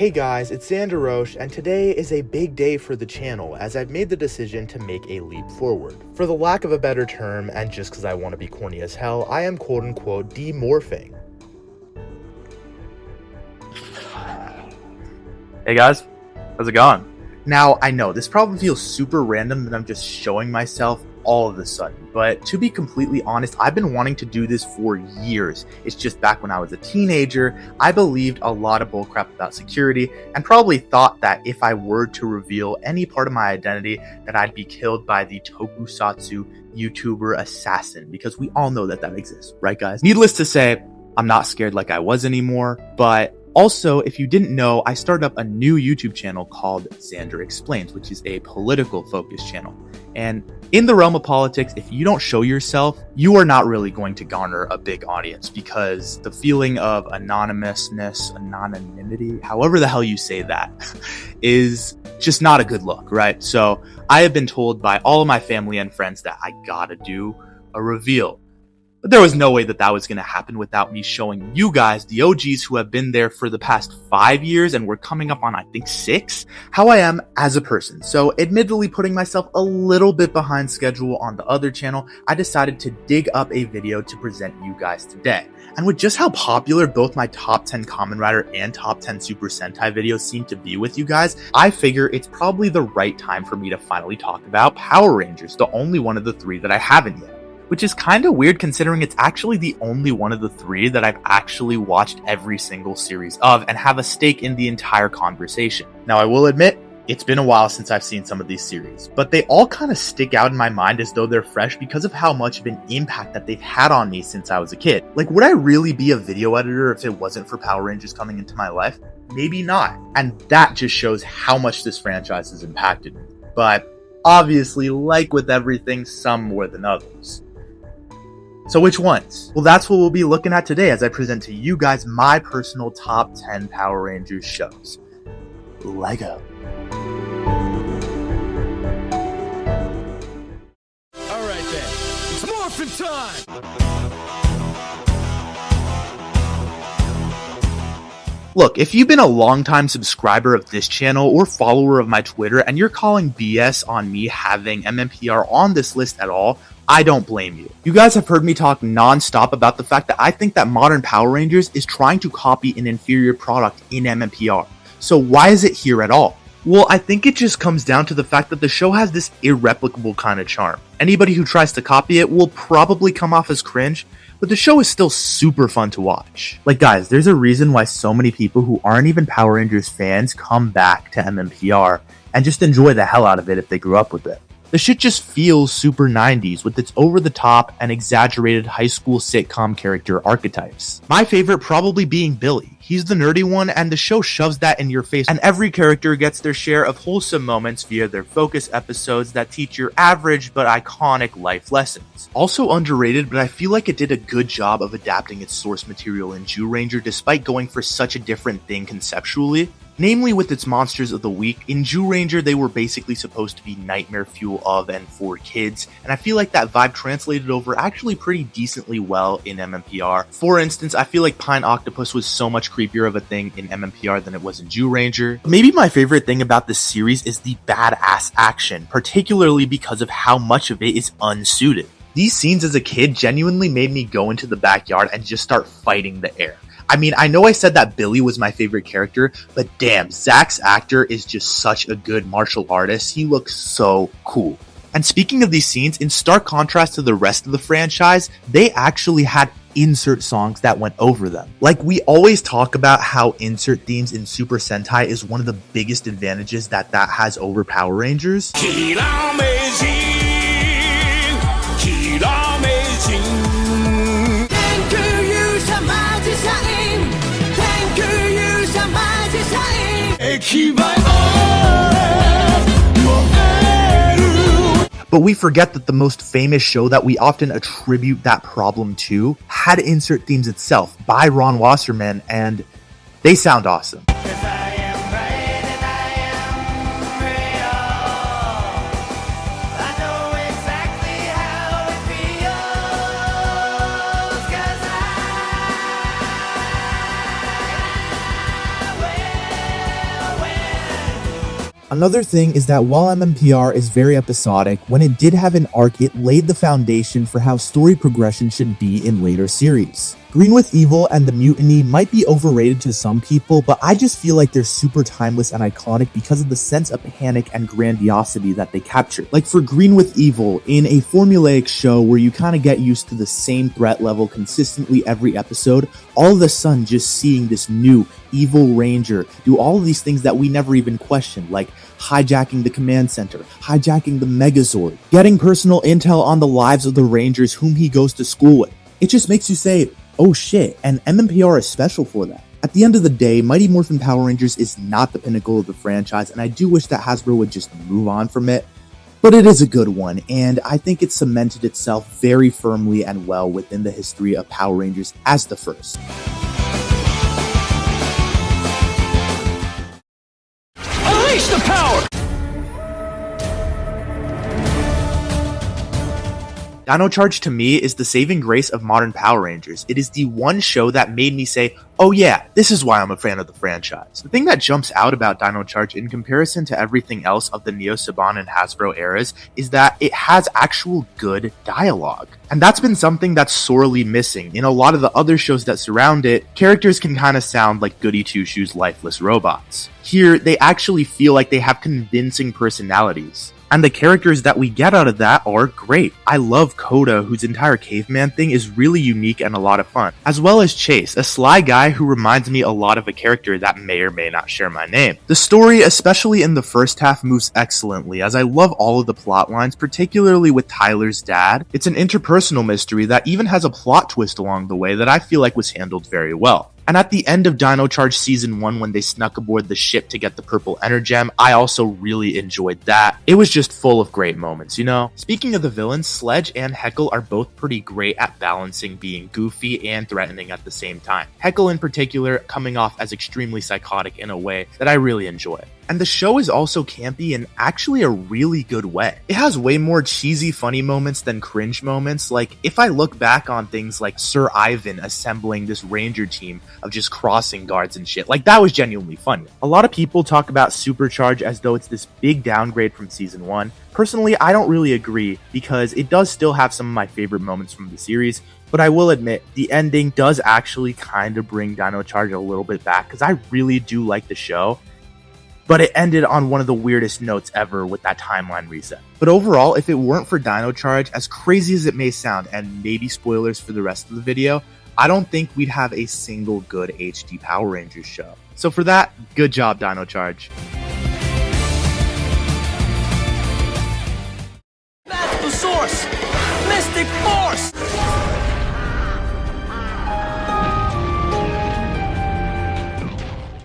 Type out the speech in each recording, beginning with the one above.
Hey guys, it's Xander Roche, and today is a big day for the channel as I've made the decision to make a leap forward. For the lack of a better term, and just because I want to be corny as hell, I am quote-unquote demorphing. Hey guys, how's it going? Now, I know this probably feels super random that I'm just showing myself all of a sudden, but to be completely honest, I've been wanting to do this for years. It's just back when I was a teenager, I believed a lot of bullcrap about security and probably thought that if I were to reveal any part of my identity, that I'd be killed by the tokusatsu YouTuber assassin, because we all know that exists, right guys? Needless to say, I'm not scared like I was anymore, but also, if you didn't know, I started up a new YouTube channel called Xander Explains, which is a political focused channel. And in the realm of politics, if you don't show yourself, you are not really going to garner a big audience, because the feeling of anonymity, however the hell you say that, is just not a good look, right? So I have been told by all of my family and friends that I gotta do a reveal. But there was no way that was going to happen without me showing you guys, the OGs who have been there for the past 5 years and we're coming up on, I think, 6, how I am as a person. So admittedly putting myself a little bit behind schedule on the other channel, I decided to dig up a video to present you guys today. And with just how popular both my top 10 Kamen Rider and top 10 Super Sentai videos seem to be with you guys, I figure it's probably the right time for me to finally talk about Power Rangers, the only one of the 3 that I haven't yet. Which is kind of weird considering it's actually the only one of the 3 that I've actually watched every single series of and have a stake in the entire conversation. Now, I will admit, it's been a while since I've seen some of these series, but they all kind of stick out in my mind as though they're fresh because of how much of an impact that they've had on me since I was a kid. Like, would I really be a video editor if it wasn't for Power Rangers coming into my life? Maybe not. And that just shows how much this franchise has impacted me. But obviously, like with everything, some more than others. So which ones? Well, that's what we'll be looking at today as I present to you guys my personal top 10 Power Rangers shows. Lego. Alright then, it's morphin' time! Look, if you've been a longtime subscriber of this channel or follower of my Twitter and you're calling BS on me having MMPR on this list at all, I don't blame you. You guys have heard me talk non-stop about the fact that I think that modern Power Rangers is trying to copy an inferior product in MMPR. So why is it here at all? Well, I think it just comes down to the fact that the show has this irreplicable kind of charm. Anybody who tries to copy it will probably come off as cringe, but the show is still super fun to watch. Like guys, there's a reason why so many people who aren't even Power Rangers fans come back to MMPR and just enjoy the hell out of it if they grew up with it. The shit just feels super 90s with its over-the-top and exaggerated high school sitcom character archetypes. My favorite probably being Billy. He's the nerdy one and the show shoves that in your face, and every character gets their share of wholesome moments via their focus episodes that teach your average but iconic life lessons. Also underrated, but I feel like it did a good job of adapting its source material in Zyuranger despite going for such a different thing conceptually. Namely with its monsters of the week. In Zyuranger, they were basically supposed to be nightmare fuel of and for kids, and I feel like that vibe translated over actually pretty decently well in MMPR. For instance, I feel like Pine Octopus was so much creepier of a thing in MMPR than it was in Zyuranger. Maybe my favorite thing about this series is the badass action, particularly because of how much of it is unsuited. These scenes as a kid genuinely made me go into the backyard and just start fighting the air. I mean, I know I said that Billy was my favorite character, but damn, Zack's actor is just such a good martial artist. He looks so cool. And speaking of these scenes, in stark contrast to the rest of the franchise, they actually had insert songs that went over them. Like, we always talk about how insert themes in Super Sentai is one of the biggest advantages that has over Power Rangers. But we forget that the most famous show that we often attribute that problem to had insert themes itself by Ron Wasserman, and they sound awesome. Another thing is that while MMPR is very episodic, when it did have an arc, it laid the foundation for how story progression should be in later series. Green with Evil and the Mutiny might be overrated to some people, but I just feel like they're super timeless and iconic because of the sense of panic and grandiosity that they capture. Like for Green with Evil, in a formulaic show where you kind of get used to the same threat level consistently every episode, all of a sudden just seeing this new evil ranger do all of these things that we never even questioned, like hijacking the command center, hijacking the Megazord, getting personal intel on the lives of the rangers whom he goes to school with. It just makes you say, oh shit, and MMPR is special for that. At the end of the day, Mighty Morphin Power Rangers is not the pinnacle of the franchise, and I do wish that Hasbro would just move on from it. But it is a good one, and I think it cemented itself very firmly and well within the history of Power Rangers as the first. Unleash the power! Dino Charge to me is the saving grace of modern Power Rangers. It is the one show that made me say, oh yeah, this is why I'm a fan of the franchise. The thing that jumps out about Dino Charge in comparison to everything else of the Neo Saban and Hasbro eras is that it has actual good dialogue. And that's been something that's sorely missing. In a lot of the other shows that surround it, characters can kind of sound like goody two-shoes lifeless robots. Here, they actually feel like they have convincing personalities. And the characters that we get out of that are great. I love Koda, whose entire caveman thing is really unique and a lot of fun. As well as Chase, a sly guy who reminds me a lot of a character that may or may not share my name. The story, especially in the first half, moves excellently, as I love all of the plot lines, particularly with Tyler's dad. It's an interpersonal mystery that even has a plot twist along the way that I feel like was handled very well. And at the end of Dino Charge Season 1, when they snuck aboard the ship to get the purple Energem, I also really enjoyed that. It was just full of great moments, you know? Speaking of the villains, Sledge and Heckle are both pretty great at balancing being goofy and threatening at the same time. Heckle in particular coming off as extremely psychotic in a way that I really enjoy. And the show is also campy in actually a really good way. It has way more cheesy funny moments than cringe moments. Like, if I look back on things like Sir Ivan assembling this ranger team of just crossing guards and shit, like that was genuinely funny. A lot of people talk about Supercharge as though it's this big downgrade from Season 1. Personally, I don't really agree because it does still have some of my favorite moments from the series, but I will admit, the ending does actually kind of bring Dino Charge a little bit back because I really do like the show. But it ended on one of the weirdest notes ever with that timeline reset. But overall, if it weren't for Dino Charge, as crazy as it may sound, and maybe spoilers for the rest of the video, I don't think we'd have a single good HD Power Rangers show. So for that, good job, Dino Charge. That's the source! Mystic Force!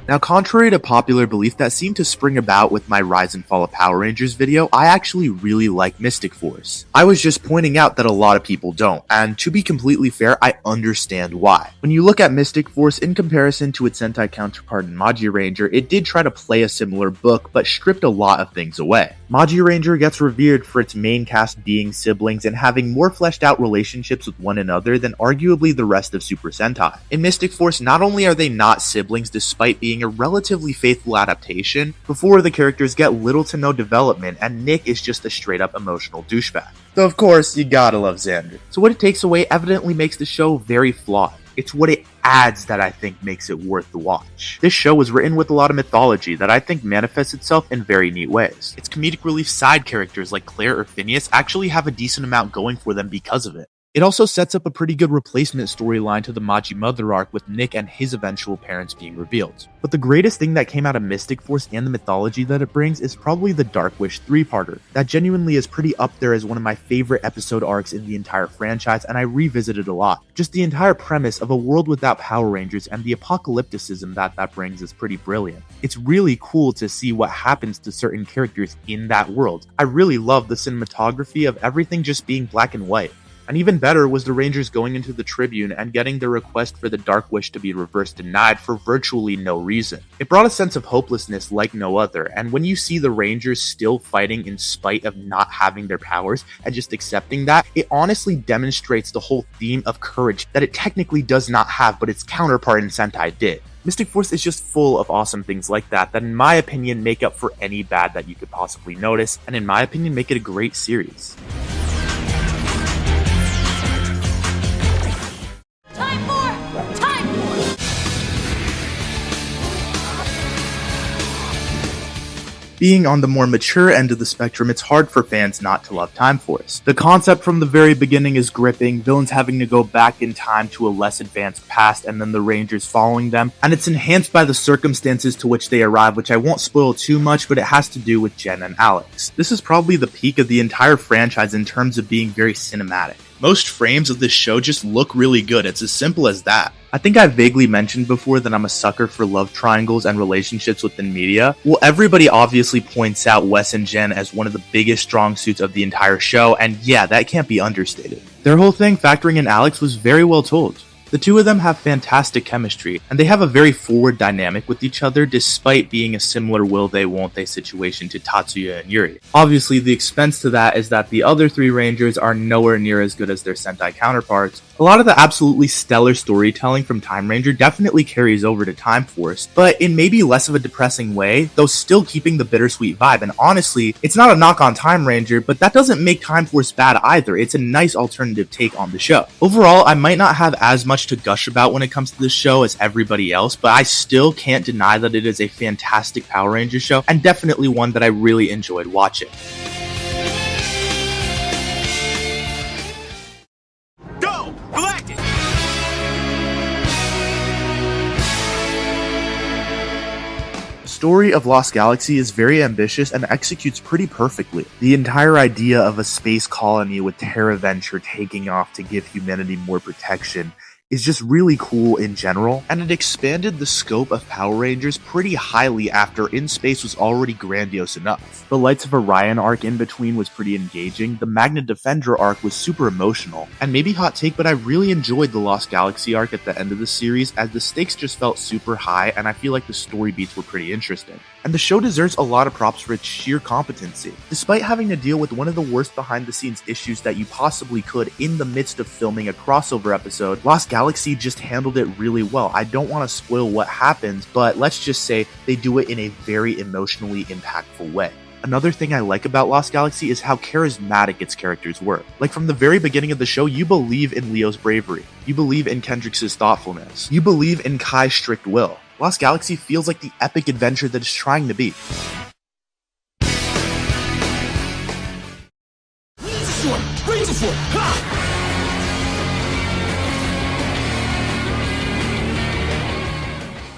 Now, contrary to popular belief that seemed to spring about with my Rise and Fall of Power Rangers video, I actually really like Mystic Force. I was just pointing out that a lot of people don't, and to be completely fair, I understand why. When you look at Mystic Force in comparison to its Sentai counterpart in Magi Ranger, it did try to play a similar book, but stripped a lot of things away. Magi Ranger gets revered for its main cast being siblings and having more fleshed out relationships with one another than arguably the rest of Super Sentai. In Mystic Force, not only are they not siblings despite being a relatively faithful adaptation, before the characters get little to no development and Nick is just a straight up emotional douchebag. Though of course, you gotta love Xander. So what it takes away evidently makes the show very flawed. It's what it adds that I think makes it worth the watch. This show was written with a lot of mythology that I think manifests itself in very neat ways. Its comedic relief side characters like Claire or Phineas actually have a decent amount going for them because of it. It also sets up a pretty good replacement storyline to the Magi Mother arc with Nick and his eventual parents being revealed. But the greatest thing that came out of Mystic Force and the mythology that it brings is probably the Dark Wish 3-parter. That genuinely is pretty up there as one of my favorite episode arcs in the entire franchise, and I revisit it a lot. Just the entire premise of a world without Power Rangers and the apocalypticism that brings is pretty brilliant. It's really cool to see what happens to certain characters in that world. I really love the cinematography of everything just being black and white. And even better was the Rangers going into the Tribune and getting their request for the Dark Wish to be reverse denied for virtually no reason. It brought a sense of hopelessness like no other, and when you see the Rangers still fighting in spite of not having their powers and just accepting that, it honestly demonstrates the whole theme of courage that it technically does not have but its counterpart in Sentai did. Mystic Force is just full of awesome things like that in my opinion make up for any bad that you could possibly notice, and in my opinion make it a great series. Being on the more mature end of the spectrum, it's hard for fans not to love Time Force. The concept from the very beginning is gripping, villains having to go back in time to a less advanced past and then the Rangers following them, and it's enhanced by the circumstances to which they arrive, which I won't spoil too much, but it has to do with Jen and Alex. This is probably the peak of the entire franchise in terms of being very cinematic. Most frames of this show just look really good, it's as simple as that. I think I vaguely mentioned before that I'm a sucker for love triangles and relationships within media. Well, everybody obviously points out Wes and Jen as one of the biggest strong suits of the entire show, and yeah, that can't be understated. Their whole thing factoring in Alex was very well told. The two of them have fantastic chemistry, and they have a very forward dynamic with each other despite being a similar will they won't they situation to Tatsuya and Yuri. Obviously, the expense to that is that the other three Rangers are nowhere near as good as their Sentai counterparts. A lot of the absolutely stellar storytelling from Time Ranger definitely carries over to Time Force, but in maybe less of a depressing way, though still keeping the bittersweet vibe. And honestly, it's not a knock on Time Ranger, but that doesn't make Time Force bad either. It's a nice alternative take on the show. Overall, I might not have as much to gush about when it comes to this show as everybody else, but I still can't deny that it is a fantastic Power Rangers show, and definitely one that I really enjoyed watching. Go! Galactic! The story of Lost Galaxy is very ambitious and executes pretty perfectly. The entire idea of a space colony with Terra Venture taking off to give humanity more protection is just really cool in general, and it expanded the scope of Power Rangers pretty highly after In Space was already grandiose enough. The Lights of Orion arc in between was pretty engaging, the Magna Defender arc was super emotional, and maybe hot take, but I really enjoyed the Lost Galaxy arc at the end of the series as the stakes just felt super high and I feel like the story beats were pretty interesting. And the show deserves a lot of props for its sheer competency. Despite having to deal with one of the worst behind the scenes issues that you possibly could in the midst of filming a crossover episode, Lost Galaxy just handled it really well. I don't want to spoil what happens, but let's just say they do it in a very emotionally impactful way. Another thing I like about Lost Galaxy is how charismatic its characters were. Like from the very beginning of the show, you believe in Leo's bravery. You believe in Kendrix's thoughtfulness. You believe in Kai's strict will. Lost Galaxy feels like the epic adventure that it's trying to be. Razor Sword! Ha!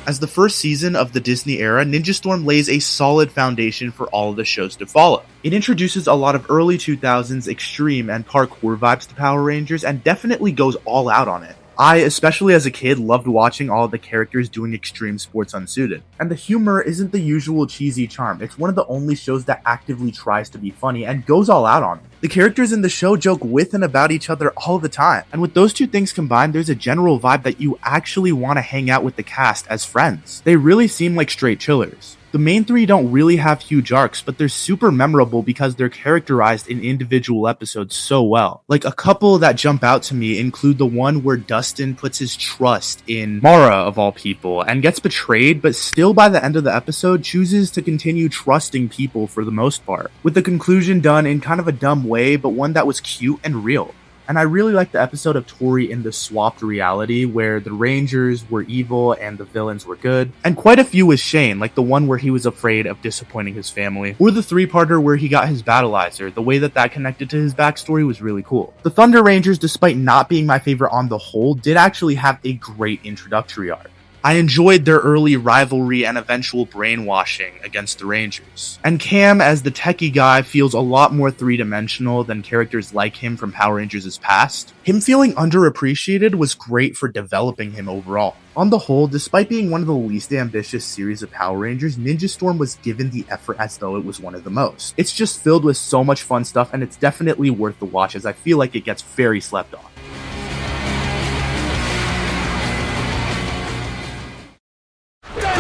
As the first season of the Disney era, Ninja Storm lays a solid foundation for all of the shows to follow. It introduces a lot of early 2000s extreme and parkour vibes to Power Rangers and definitely goes all out on it. I, especially as a kid, loved watching all of the characters doing extreme sports unsuited. And the humor isn't the usual cheesy charm, it's one of the only shows that actively tries to be funny and goes all out on it. The characters in the show joke with and about each other all the time, and with those two things combined, there's a general vibe that you actually want to hang out with the cast as friends. They really seem like straight chillers. The main three don't really have huge arcs, but they're super memorable because they're characterized in individual episodes so well. Like a couple that jump out to me include the one where Dustin puts his trust in Mara of all people and gets betrayed, but still by the end of the episode chooses to continue trusting people for the most part, with the conclusion done in kind of a dumb way, but one that was cute and real. And I really like the episode of Tori in the swapped reality where the Rangers were evil and the villains were good. And quite a few with Shane, like the one where he was afraid of disappointing his family. Or the three-parter where he got his battleizer. The way that that connected to his backstory was really cool. The Thunder Rangers, despite not being my favorite on the whole, did actually have a great introductory arc. I enjoyed their early rivalry and eventual brainwashing against the Rangers. And Cam, as the techie guy, feels a lot more three-dimensional than characters like him from Power Rangers' past. Him feeling underappreciated was great for developing him overall. On the whole, despite being one of the least ambitious series of Power Rangers, Ninja Storm was given the effort as though it was one of the most. It's just filled with so much fun stuff, and it's definitely worth the watch as I feel like it gets very slept on.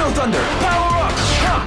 Dino Thunder! Power up! Ha!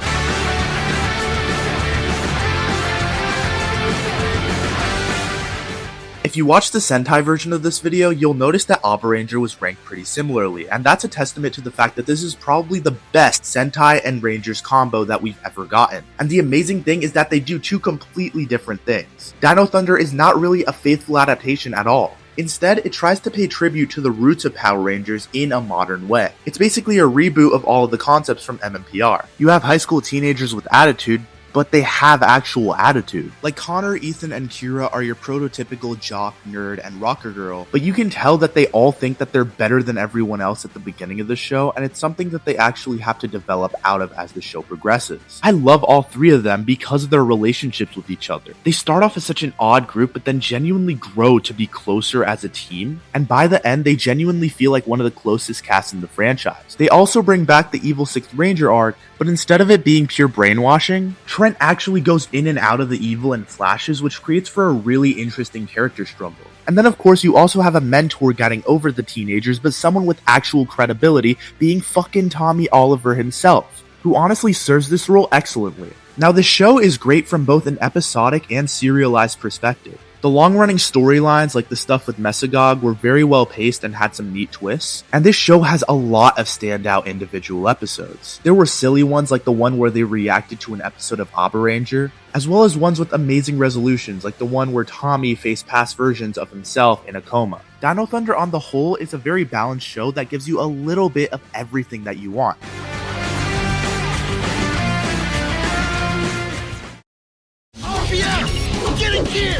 I If you watch the Sentai version of this video, you'll notice that Abaranger was ranked pretty similarly, and that's a testament to the fact that this is probably the best Sentai and Rangers combo that we've ever gotten. And the amazing thing is that they do two completely different things. Dino Thunder is not really a faithful adaptation at all. Instead, it tries to pay tribute to the roots of Power Rangers in a modern way. It's basically a reboot of all of the concepts from MMPR. You have high school teenagers with attitude, but they have actual attitude. Like Connor, Ethan, and Kira are your prototypical jock, nerd, and rocker girl, but you can tell that they all think that they're better than everyone else at the beginning of the show, and it's something that they actually have to develop out of as the show progresses. I love all three of them because of their relationships with each other. They start off as such an odd group, but then genuinely grow to be closer as a team, and by the end, they genuinely feel like one of the closest casts in the franchise. They also bring back the Evil Sixth Ranger arc, but instead of it being pure brainwashing, Trent actually goes in and out of the evil in flashes, which creates for a really interesting character struggle. And then of course you also have a mentor guiding over the teenagers, but someone with actual credibility, being fucking Tommy Oliver himself, who honestly serves this role excellently. Now the show is great from both an episodic and serialized perspective. The long-running storylines, like the stuff with Mesogog, were very well paced and had some neat twists, and this show has a lot of standout individual episodes. There were silly ones like the one where they reacted to an episode of Abaranger, as well as ones with amazing resolutions like the one where Tommy faced past versions of himself in a coma. Dino Thunder on the whole is a very balanced show that gives you a little bit of everything that you want. RPM! Get in gear!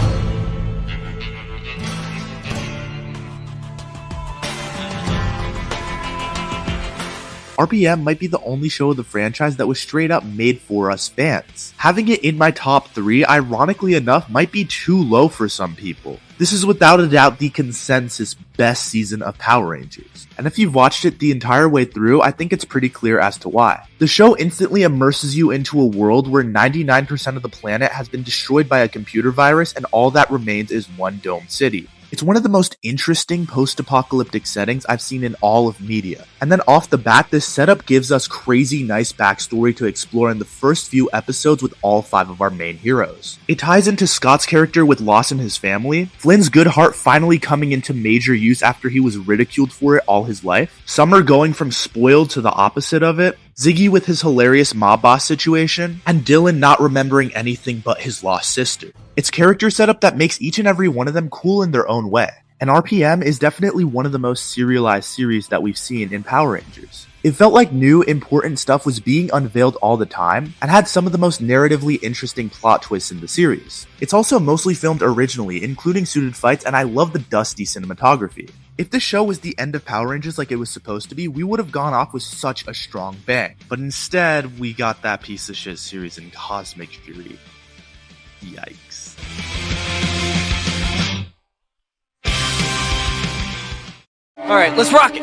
RPM might be the only show of the franchise that was straight up made for us fans. Having it in my top 3, ironically enough, might be too low for some people. This is without a doubt the consensus best season of Power Rangers. And if you've watched it the entire way through, I think it's pretty clear as to why. The show instantly immerses you into a world where 99% of the planet has been destroyed by a computer virus and all that remains is one domed city. It's one of the most interesting post-apocalyptic settings I've seen in all of media. And then off the bat, this setup gives us crazy nice backstory to explore in the first few episodes with all 5 of our main heroes. It ties into Scott's character with loss in his family, Flynn's good heart finally coming into major use after he was ridiculed for it all his life, Summer going from spoiled to the opposite of it, Ziggy with his hilarious mob boss situation, and Dylan not remembering anything but his lost sister. It's character setup that makes each and every one of them cool in their own way, and RPM is definitely one of the most serialized series that we've seen in Power Rangers. It felt like new, important stuff was being unveiled all the time, and had some of the most narratively interesting plot twists in the series. It's also mostly filmed originally, including suited fights, and I love the dusty cinematography. If this show was the end of Power Rangers like it was supposed to be, we would have gone off with such a strong bang. But instead, we got that piece of shit series in Cosmic Fury. Yikes. Alright, let's rock it!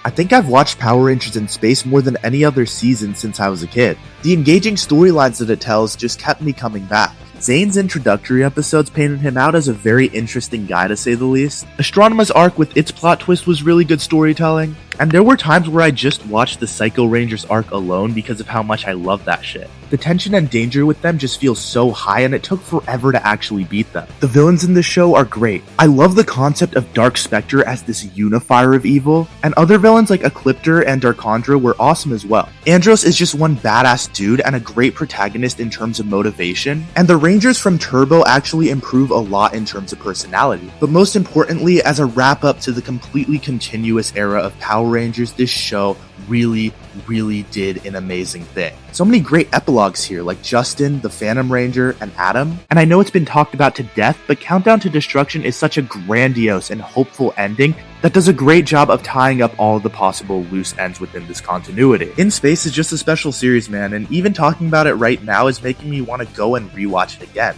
I think I've watched Power Rangers in space more than any other season since I was a kid. The engaging storylines that it tells just kept me coming back. Zane's introductory episodes painted him out as a very interesting guy to say the least. Astronema's arc with its plot twist was really good storytelling, and there were times where I just watched the Psycho Rangers arc alone because of how much I love that shit. The tension and danger with them just feels so high and it took forever to actually beat them. The villains in this show are great. I love the concept of Dark Spectre as this unifier of evil, and other villains like Ecliptor and Darkandra were awesome as well. Andros is just one badass dude and a great protagonist in terms of motivation, and the Rangers from Turbo actually improve a lot in terms of personality. But most importantly, as a wrap up to the completely continuous era of Power Rangers, this show really did an amazing thing. So many great epilogues here, like Justin, the Phantom Ranger, and Adam. And I know it's been talked about to death, but Countdown to Destruction is such a grandiose and hopeful ending that does a great job of tying up all of the possible loose ends within this continuity. In Space is just a special series, man, and even talking about it right now is making me want to go and rewatch it again.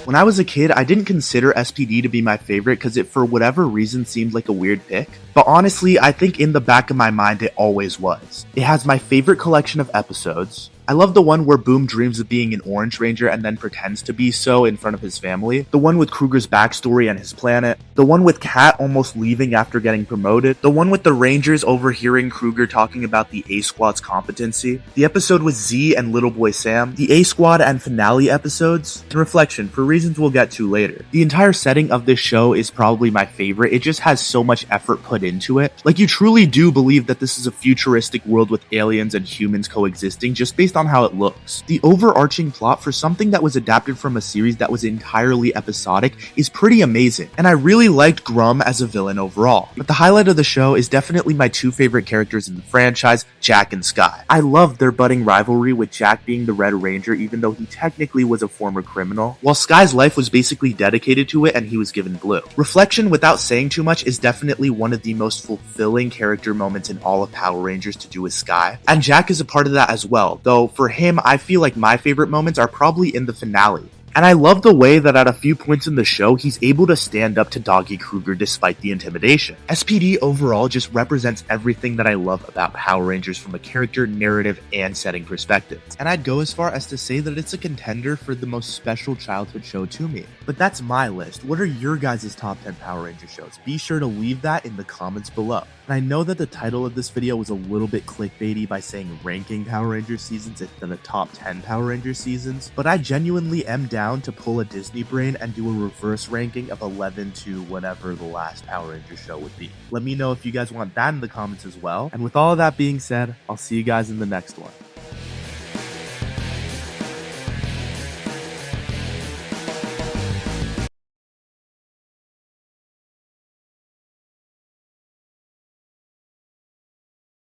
When I was a kid, I didn't consider SPD to be my favorite because it for whatever reason seemed like a weird pick. But honestly, I think in the back of my mind it always was. It has my favorite collection of episodes, I love the one where Boom dreams of being an Orange Ranger and then pretends to be so in front of his family, the one with Kruger's backstory and his planet, the one with Kat almost leaving after getting promoted, the one with the Rangers overhearing Kruger talking about the A-Squad's competency, the episode with Z and Little Boy Sam, the A-Squad and finale episodes, and Reflection for reasons we'll get to later. The entire setting of this show is probably my favorite. It just has so much effort put into it. Like, you truly do believe that this is a futuristic world with aliens and humans coexisting just based on how it looks. The overarching plot for something that was adapted from a series that was entirely episodic is pretty amazing, and I really liked Grum as a villain overall. But the highlight of the show is definitely my two favorite characters in the franchise, Jack and Sky. I loved their budding rivalry, with Jack being the Red Ranger even though he technically was a former criminal, while Sky's life was basically dedicated to it and he was given blue. Reflection, without saying too much, is definitely one of the most fulfilling character moments in all of Power Rangers to do with Sky, and Jack is a part of that as well, though for him I feel like my favorite moments are probably in the finale. And I love the way that at a few points in the show, he's able to stand up to Doggy Kruger despite the intimidation. SPD overall just represents everything that I love about Power Rangers from a character, narrative, and setting perspective. And I'd go as far as to say that it's a contender for the most special childhood show to me. But that's my list. What are your guys' top 10 Power Ranger shows? Be sure to leave that in the comments below. And I know that the title of this video was a little bit clickbaity by saying ranking Power Rangers seasons instead of top 10 Power Rangers seasons, but I genuinely am down to pull a Disney brain and do a reverse ranking of 11 to whatever the last Power Rangers show would be. Let me know if you guys want that in the comments as well. And with all of that being said, I'll see you guys in the next one.